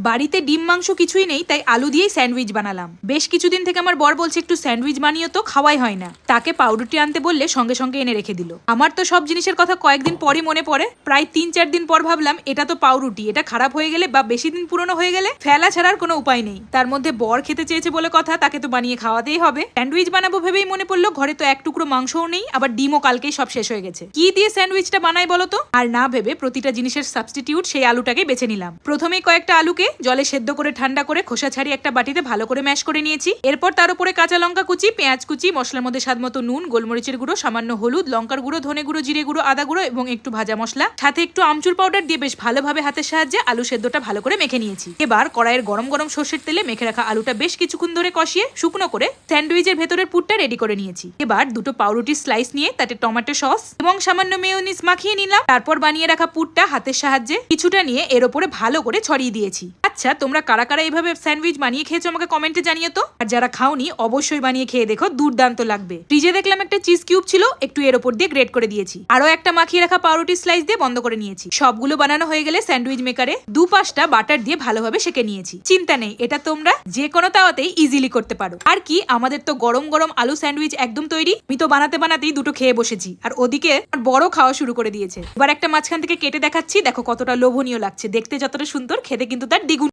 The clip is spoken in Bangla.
বাড়িতে ডিম মাংস কিছুই নেই, তাই আলু দিয়েই স্যান্ডউইচ বানালাম। বেশ কিছুদিন থেকে আমার বর বলছে একটু স্যান্ডউইচ বানিয়ে, তো খাওয়াই হয় না। তাকে পাউরুটি আনতে বললে সঙ্গে সঙ্গে এনে রেখে দিল। আমার তো সব জিনিসের কথা কয়েকদিন পরই মনে পড়ে। প্রায় 3-4 দিন পর ভাবলাম এটা তো পাউরুটি, এটা খারাপ হয়ে গেলে বা বেশি দিন পুরনো হয়ে গেলে ফেলা ছাড়ার কোনো উপায় নেই। তার মধ্যে বর খেতে চেয়েছে বলে কথা, তাকে তো বানিয়ে খাওয়াতেই হবে। স্যান্ডউইচ বানাবো ভেবেই মনে পড়লো ঘরে তো এক টুকরো মাংসও নেই, আবার ডিমও কালকেই সব শেষ হয়ে গেছে। কি দিয়ে স্যান্ডউইচটা বানাই বলো তো? আর না ভেবে প্রতিটা জিনিসের সাবস্টিটিউট সেই আলুটাকে বেছে নিলাম। প্রথমেই কয়েকটা আলুকে জলে সেদ্ধ করে ঠান্ডা করে খোসা ছাড়িয়ে একটা বাটিতে ভালো করে ম্যাশ করে নিয়েছি। এরপর তার উপরে কাঁচা লঙ্কা কুচি, পেঁয়াজ কুচি, মশলার মধ্যে স্বাদ মতো নুন, গোলমরিচের গুঁড়ো, সামান্য হলুদ, লঙ্কার গুঁড়ো, ধনে গুঁড়ো, জিরে গুঁড়ো, আদা গুঁড়ো এবং একটু ভাজা মশলা, সাথে একটু আমচুর পাউডার দিয়ে বেশ ভালোভাবে হাতের সাহায্যে আলু সেদ্ধটা ভালো করে মেখে নিয়েছি। এবার কড়াইয়ের গরম গরম সর্ষের তেলে মেখে রাখা আলুটা বেশ কিছুক্ষণ ধরে কষিয়ে শুকনো করে স্যান্ডউইচের ভেতরের পুরটা রেডি করে নিয়েছি। এবার দুটো পাউরুটির স্লাইস নিয়ে তাতে টমেটো সস এবং সামান্য মেয়োনিজ মাখিয়ে নিলাম। তারপর বানিয়ে রাখা পুরটা হাতের সাহায্যে কিছুটা নিয়ে এর উপরে ভালো করে ছড়িয়ে দিয়েছি। আচ্ছা, তোমরা কারা কারা এইভাবে স্যান্ডউইচ বানিয়ে খেয়েছো আমাকে কমেন্টে জানিয়ে তো। আর যারা খাওনি অবশ্যই বানিয়ে খেয়ে দেখো, দুর্দান্ত লাগবে। ফ্রিজে দেখলাম একটা চিজ কিউব ছিল, একটু এর উপর দিয়ে গ্রেট করে দিয়েছি। আরো একটা মাখিয়ে রাখা পাউরুটি স্লাইস দিয়ে বন্ধ করে নিয়েছি। সবগুলো বানানো হয়ে গেলে স্যান্ডউইচ মেকারে 2-5টা বাটার দিয়ে ভালোভাবে সেকে নিয়েছি। চিন্তা নেই, এটা তোমরা যে কোনো তাওয়াতেই ইজিলি করতে পারো। আর কি, আমাদের তো গরম গরম আলু স্যান্ডউইচ একদম তৈরি। আমি তো বানাতে বানাতেই দুটো খেয়ে বসেছি, আর ওদিকে বড় খাওয়া শুরু করে দিয়েছে। এবার একটা মাঝখান থেকে কেটে দেখাচ্ছি, দেখো কতটা লোভনীয় লাগছে। দেখতে যতটা সুন্দর, খেতে কিন্তু তার দ্বিগুণ।